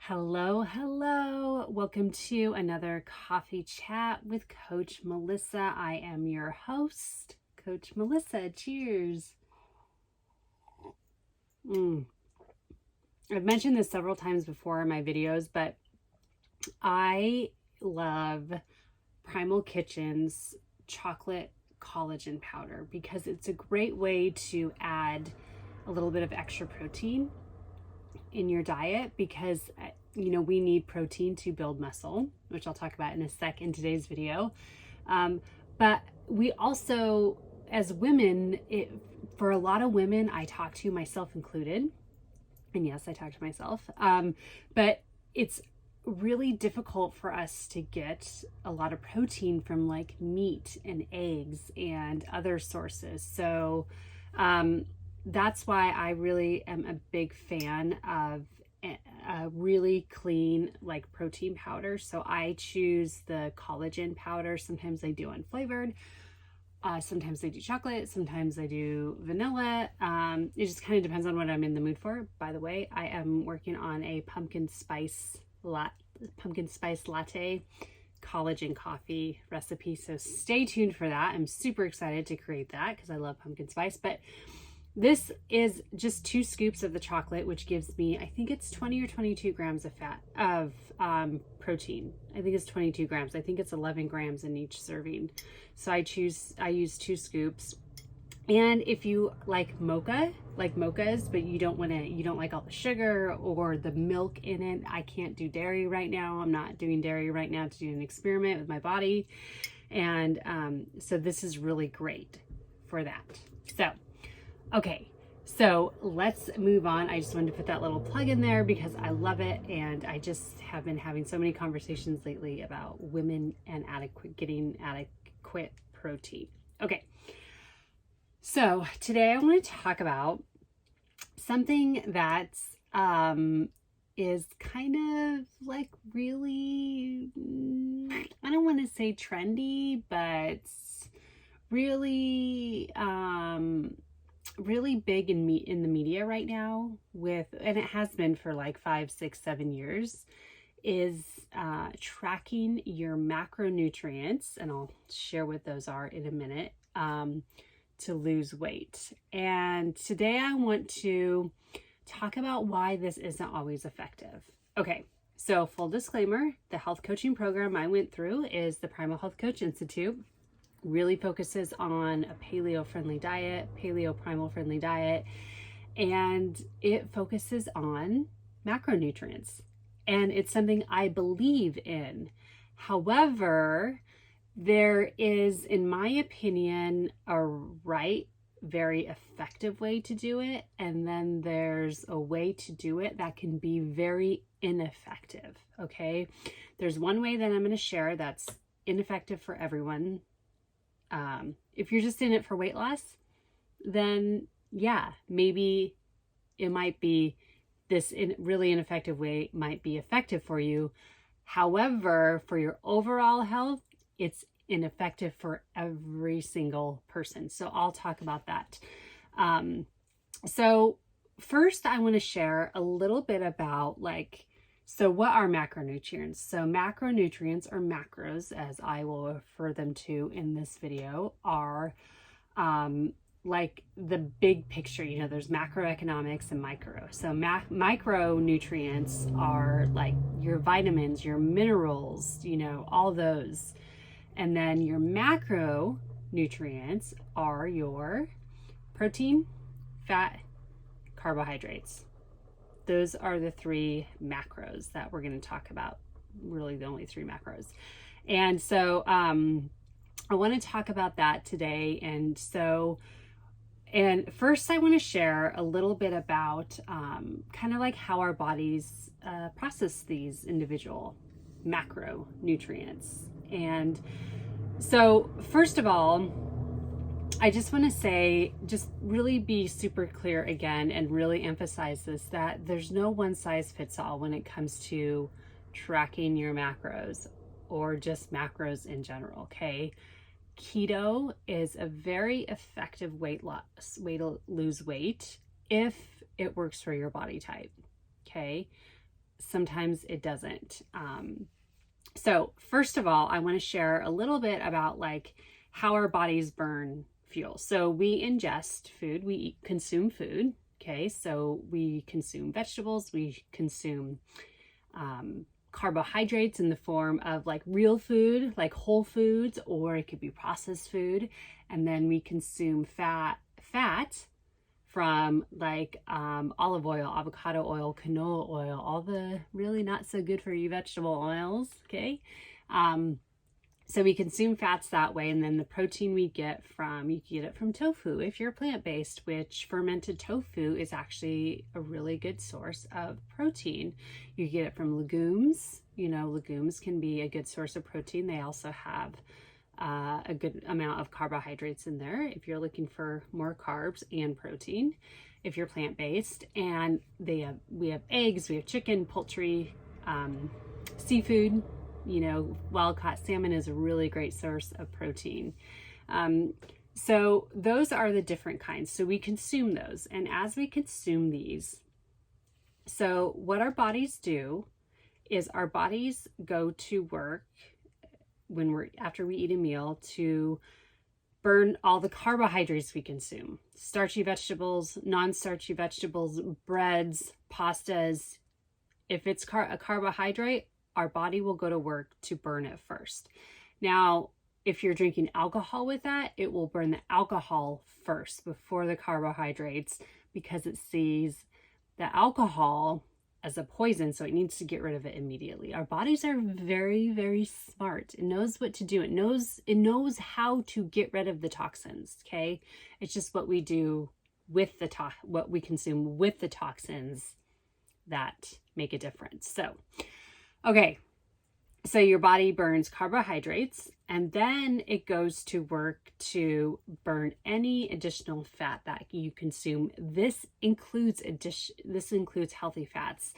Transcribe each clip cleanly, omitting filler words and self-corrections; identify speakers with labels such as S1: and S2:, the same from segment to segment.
S1: Hello, hello. Welcome to another coffee chat with Coach Melissa. I am your host, Coach Melissa. Cheers. I've mentioned this several times before in my videos, but I love Primal Kitchen's chocolate collagen powder because it's a great way to add a little bit of extra protein in your diet because we need protein to build muscle, which I'll talk about in a sec in today's video. But we also, as women, for a lot of women I talk to, myself included, and yes, I talk to myself, but it's really difficult for us to get a lot of protein from like meat and eggs and other sources. So that's why I really am a big fan of a really clean like protein powder. So I choose the collagen powder. Sometimes I do unflavored. Sometimes I do chocolate. Sometimes I do vanilla. It just kind of depends on what I'm in the mood for. By the way, I am working on a pumpkin spice latte collagen coffee recipe. So stay tuned for that. I'm super excited to create that because I love pumpkin spice. But this is just 2 scoops of the chocolate, which gives me, I think it's 20 or 22 grams of protein. I think it's 22 grams. I think it's 11 grams in each serving. So I use 2 scoops. And if you like mochas, but you don't like all the sugar or the milk in it, I can't do dairy right now. I'm not doing dairy right now to do an experiment with my body. And so this is really great for that. Okay, so let's move on. I just wanted to put that little plug in there because I love it. And I just have been having so many conversations lately about women and getting adequate protein. Okay, so today I want to talk about something that's is kind of like really, I don't want to say trendy, but really really big in the media right now and it has been for like 5, 6, 7 years, is tracking your macronutrients, and I'll share what those are in a minute, to lose weight. And today I want to talk about why this isn't always effective. Okay, so full disclaimer, the health coaching program I went through is the Primal Health Coach Institute. Really focuses on a paleo primal friendly diet, and it focuses on macronutrients, and it's something I believe in. However, there is, in my opinion, a very effective way to do it, and then there's a way to do it that can be very ineffective. Okay, there's one way that I'm going to share that's ineffective for everyone. If you're just in it for weight loss, then yeah, maybe it might be this really ineffective way might be effective for you. However, for your overall health, it's ineffective for every single person. So I'll talk about that. So first I want to share a little bit about so what are macronutrients? So macronutrients, or macros, as I will refer them to in this video, are like the big picture. There's macroeconomics and micro. So micronutrients are like your vitamins, your minerals, all those. And then your macronutrients are your protein, fat, carbohydrates. Those are the 3 macros that we're going to talk about, really the only 3 macros. And so I want to talk about that today. And first I want to share a little bit about kind of like how our bodies process these individual macronutrients. And so first of all, I just want to say, just really be super clear again and really emphasize this, that there's no one size fits all when it comes to tracking your macros or just macros in general, okay? Keto is a way to lose weight if it works for your body type, okay? sometimes it doesn't. So first of all, I want to share a little bit about like how our bodies burn fuel. So we ingest food, we consume food. Okay, so we consume vegetables, we consume carbohydrates in the form of like real food, like whole foods, or it could be processed food. And then we consume fat from like olive oil, avocado oil, canola oil, all the really not so good for you vegetable oils. Okay. So we consume fats that way, and then the protein you get it from tofu if you're plant-based, which fermented tofu is actually a really good source of protein. You get it from legumes. Legumes can be a good source of protein. They also have a good amount of carbohydrates in there if you're looking for more carbs and protein if you're plant-based. And we have eggs, we have chicken, poultry, seafood. Wild-caught salmon is a really great source of protein. So those are the different kinds. So we consume those. And as we consume these, so what our bodies do is our bodies go to work after we eat a meal to burn all the carbohydrates we consume. Starchy vegetables, non-starchy vegetables, breads, pastas. If it's a carbohydrate, our body will go to work to burn it first. Now, if you're drinking alcohol with that, it will burn the alcohol first before the carbohydrates, because it sees the alcohol as a poison, so it needs to get rid of it immediately. Our bodies are very, very smart. It knows what to do. It knows how to get rid of the toxins, okay? It's just what we do with what we consume with the toxins that make a difference. So, okay, so your body burns carbohydrates, and then it goes to work to burn any additional fat that you consume. This includes healthy fats.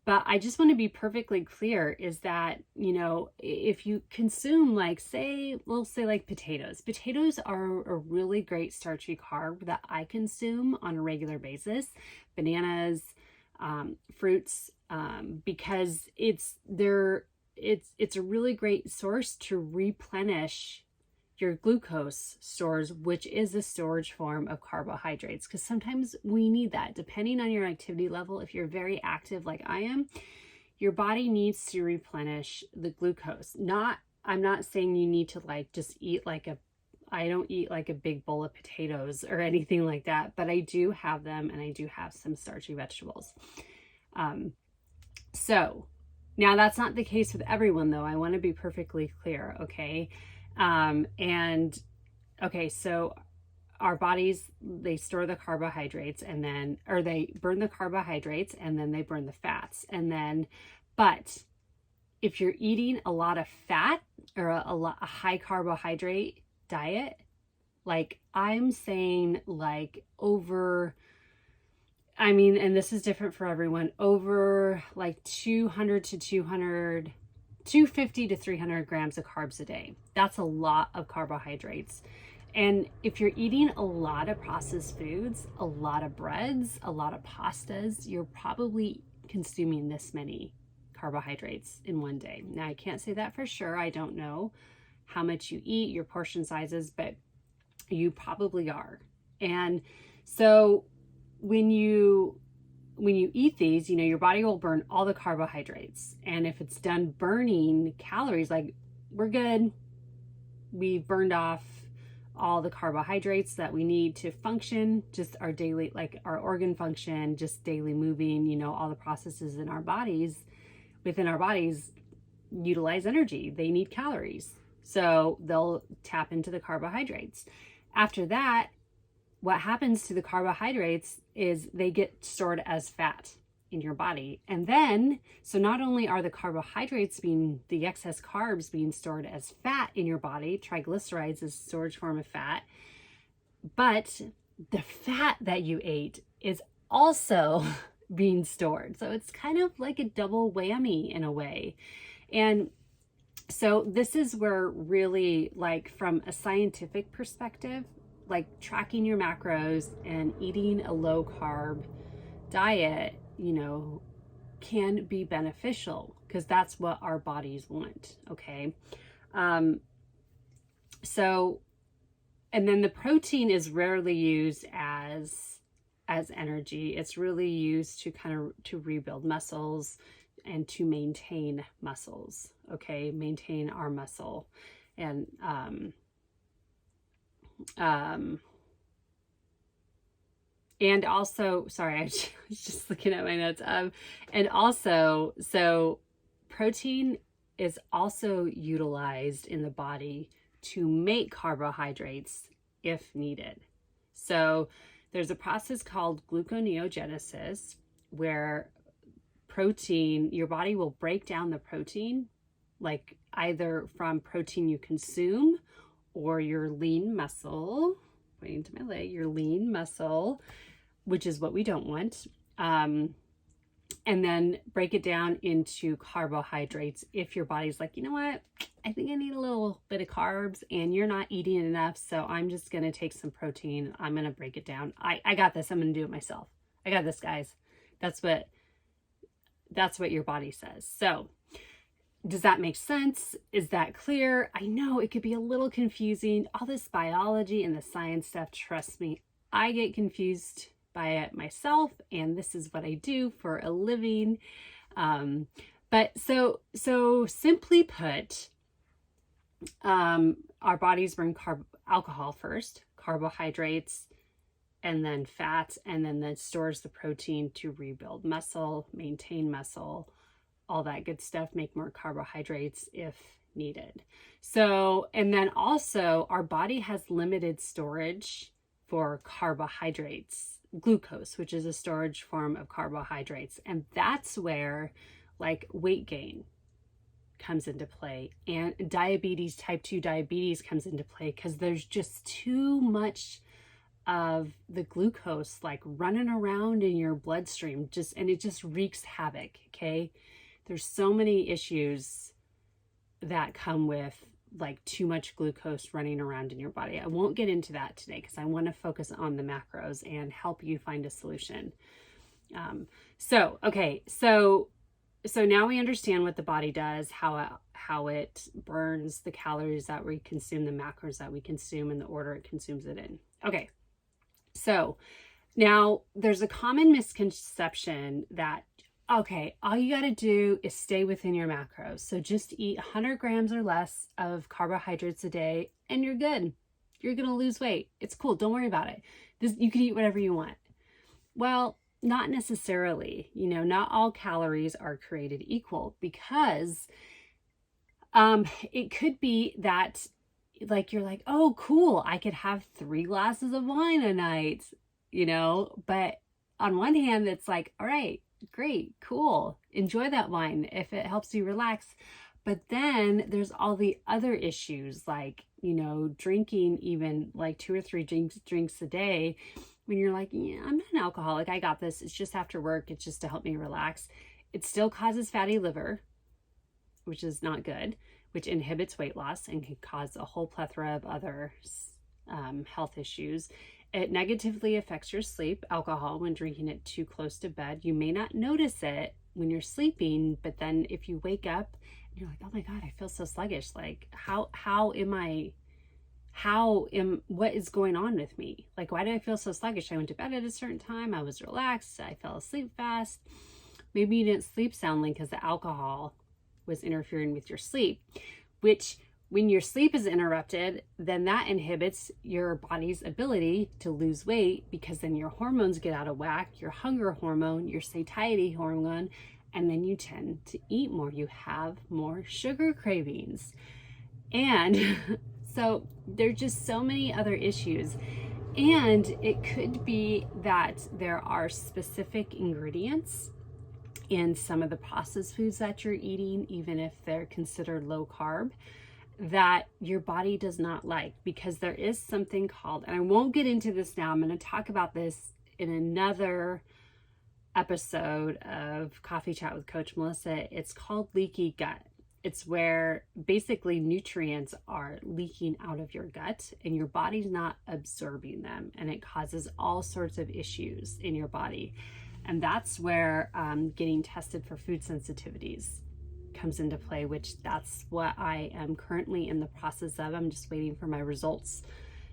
S1: But I just want to be perfectly clear is that, if you consume we'll say like potatoes. Potatoes are a really great starchy carb that I consume on a regular basis. Bananas, fruits, because it's a really great source to replenish your glucose stores, which is a storage form of carbohydrates, because sometimes we need that depending on your activity level. If you're very active like I am, your body needs to replenish the glucose. I'm not saying you need to just eat I don't eat like a big bowl of potatoes or anything like that, but I do have them, and I do have some starchy vegetables. So now that's not the case with everyone, though. I want to be perfectly clear. Okay. So our bodies, they store the carbohydrates or they burn the carbohydrates, and then they burn the fats. But if you're eating a lot of fat or a high carbohydrate diet, like I'm saying, and this is different for everyone, over 250 to 300 grams of carbs a day. That's a lot of carbohydrates. And if you're eating a lot of processed foods, a lot of breads, a lot of pastas, you're probably consuming this many carbohydrates in one day. Now, I can't say that for sure. I don't know how much you eat, your portion sizes, but you probably are. And so when you eat these, your body will burn all the carbohydrates. And if it's done burning calories, we're good. We've burned off all the carbohydrates that we need to function, just our daily, our organ function, just daily moving, all the processes within our bodies utilize energy. They need calories. So they'll tap into the carbohydrates. After that, what happens to the carbohydrates is they get stored as fat in your body. And then, so not only are the the excess carbs being stored as fat in your body, triglycerides is a storage form of fat, but the fat that you ate is also being stored. So it's kind of like a double whammy in a way. And so this is where really, from a scientific perspective, tracking your macros and eating a low carb diet, can be beneficial because that's what our bodies want. Okay. So, and then the protein is rarely used as energy. It's really used to kind of to rebuild muscles and to maintain muscles. Okay, maintain our muscle. And and also, sorry, I was just looking at my notes. And also, so protein is also utilized in the body to make carbohydrates if needed. So there's a process called gluconeogenesis where protein, your body will break down the protein, like either from protein you consume or your lean muscle, pointing to my leg, your lean muscle, which is what we don't want. And then break it down into carbohydrates if your body's like, you know what, I think I need a little bit of carbs and you're not eating enough, so I'm just going to take some protein. I'm going to break it down. I got this. I'm going to do it myself. I got this, guys. That's what your body says. So does that make sense? Is that clear? I know it could be a little confusing. All this biology and the science stuff, trust me, I get confused by it myself, and this is what I do for a living. But so simply put, our bodies burn alcohol first, carbohydrates, and then fats, and then that stores the protein to rebuild muscle, maintain muscle, all that good stuff, make more carbohydrates if needed. So, and then also our body has limited storage for carbohydrates, glucose, which is a storage form of carbohydrates. And that's where like weight gain comes into play, and diabetes, type 2 diabetes comes into play because there's just too much of the glucose like running around in your bloodstream, and it just wreaks havoc. Okay. There's so many issues that come with like too much glucose running around in your body. I won't get into that today because I want to focus on the macros and help you find a solution. Okay. So now we understand what the body does, how it burns the calories that we consume, the macros that we consume, and the order it consumes it in. Okay. So now there's a common misconception that, okay, all you got to do is stay within your macros. So just eat 100 grams or less of carbohydrates a day and you're good. You're going to lose weight. It's cool. Don't worry about it. You can eat whatever you want. Well, not necessarily. Not all calories are created equal, because it could be that like you're like, oh, cool, I could have 3 glasses of wine a night, but on one hand, it's like, all right, great, cool, enjoy that wine if it helps you relax. But then there's all the other issues, like, drinking even like 2 or 3 drinks a day when you're like, yeah, I'm not an alcoholic, I got this, it's just after work, it's just to help me relax. It still causes fatty liver, which is not good, which inhibits weight loss and can cause a whole plethora of other health issues. It negatively affects your sleep, alcohol, when drinking it too close to bed. You may not notice it when you're sleeping, but then if you wake up and you're like, oh my God, I feel so sluggish. Like, what is going on with me? Like, why do I feel so sluggish? I went to bed at a certain time. I was relaxed. I fell asleep fast. Maybe you didn't sleep soundly because the alcohol was interfering with your sleep, which when your sleep is interrupted, then that inhibits your body's ability to lose weight, because then your hormones get out of whack, your hunger hormone, your satiety hormone, and then you tend to eat more. You have more sugar cravings. And so there's just so many other issues. And it could be that there are specific ingredients in some of the processed foods that you're eating, even if they're considered low carb, that your body does not like, because there is something called, and I won't get into this now, I'm going to talk about this in another episode of Coffee Chat with Coach Melissa. It's called leaky gut. It's where basically nutrients are leaking out of your gut and your body's not absorbing them, and it causes all sorts of issues in your body. And that's where getting tested for food sensitivities comes into play, which that's what I am currently in the process of. I'm just waiting for my results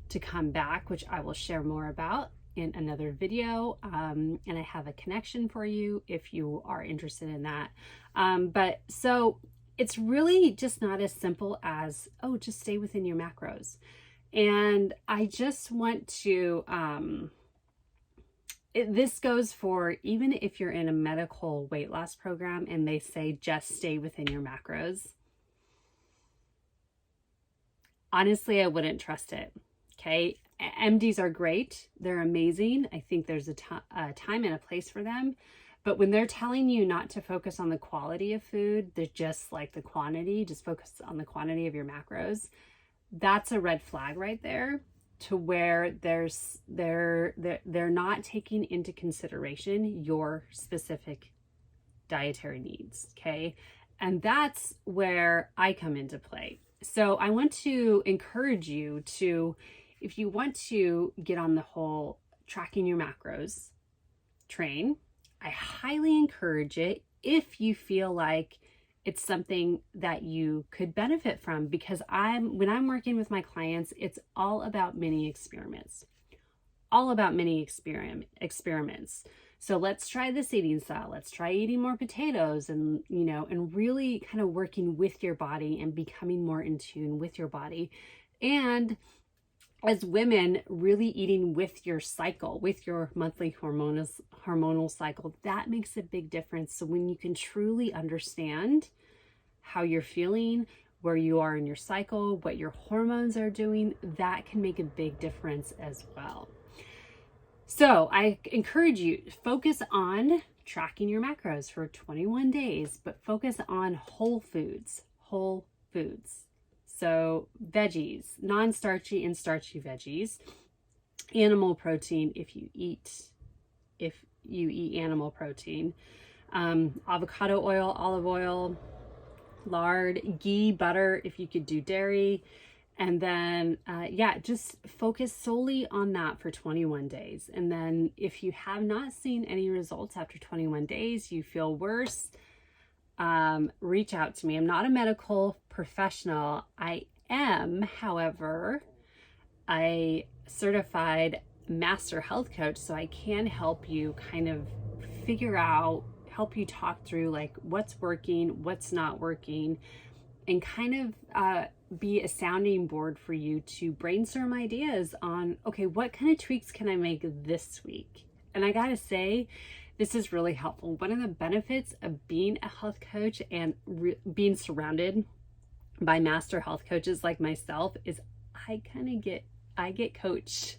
S1: to come back, which I will share more about in another video. And I have a connection for you if you are interested in that. But so it's really just not as simple as, oh, just stay within your macros. And I just want to, this goes for even if you're in a medical weight loss program and they say just stay within your macros. Honestly, I wouldn't trust it. Okay. MDs are great. They're amazing. I think there's a time and a place for them. But when they're telling you not to focus on the quality of food, they're just like the quantity, just focus on the quantity of your macros. That's a red flag right there, to where they're not taking into consideration your specific dietary needs. Okay. And that's where I come into play. So I want to encourage you to, if you want to get on the whole tracking your macros train, I highly encourage it if you feel like it's something that you could benefit from, because when I'm working with my clients, it's all about mini experiments, experiments. So let's try this eating style. Let's try eating more potatoes, and, and really kind of working with your body and becoming more in tune with your body. And as women, really eating with your cycle, with your monthly hormonal cycle, that makes a big difference. So when you can truly understand how you're feeling, where you are in your cycle, what your hormones are doing, that can make a big difference as well. So I encourage you to focus on tracking your macros for 21 days, but focus on whole foods. So veggies, non-starchy and starchy veggies, animal protein if you eat animal protein, avocado oil, olive oil, lard, ghee, butter if you could do dairy. And then, just focus solely on that for 21 days. And then if you have not seen any results after 21 days, you feel worse, reach out to me. I'm not a medical professional. I am, however, a certified master health coach, so I can help you kind of help you talk through like what's working, what's not working, and kind of be a sounding board for you to brainstorm ideas on, okay, what kind of tweaks can I make this week? And I gotta say, this is really helpful. One of the benefits of being a health coach and being surrounded by master health coaches like myself is I get coached.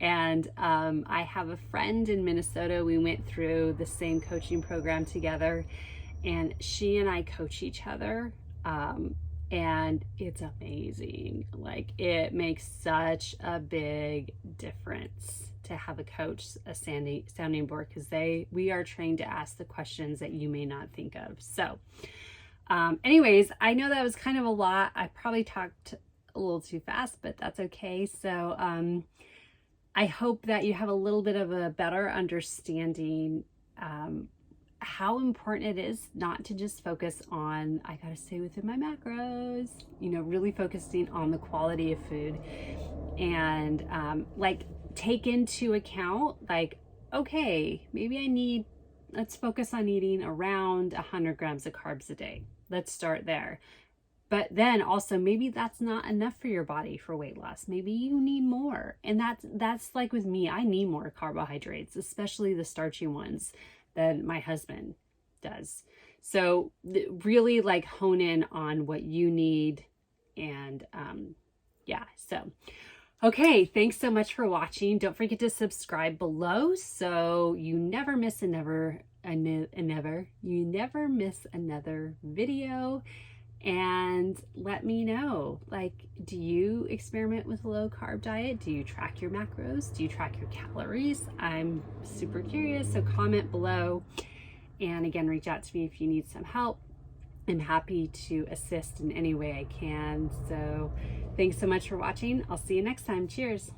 S1: And I have a friend in Minnesota. We went through the same coaching program together, and she and I coach each other. And it's amazing. Like, it makes such a big difference to have a coach, a sounding board, because we are trained to ask the questions that you may not think of. So anyways, I know that was kind of a lot. I probably talked a little too fast, but that's okay. So I hope that you have a little bit of a better understanding how important it is not to just focus on, I gotta stay within my macros, really focusing on the quality of food, and take into account, like, okay, maybe let's focus on eating around 100 grams of carbs a day. Let's start there. But then also, maybe that's not enough for your body for weight loss. Maybe you need more. And that's like with me, I need more carbohydrates, especially the starchy ones than my husband does. So really like hone in on what you need. And okay, thanks so much for watching. Don't forget to subscribe below so you never miss another video. And let me know, like, do you experiment with a low carb diet? Do you track your macros? Do you track your calories? I'm super curious, so comment below. And again, reach out to me if you need some help. I'm happy to assist in any way I can. So thanks so much for watching. I'll see you next time. Cheers.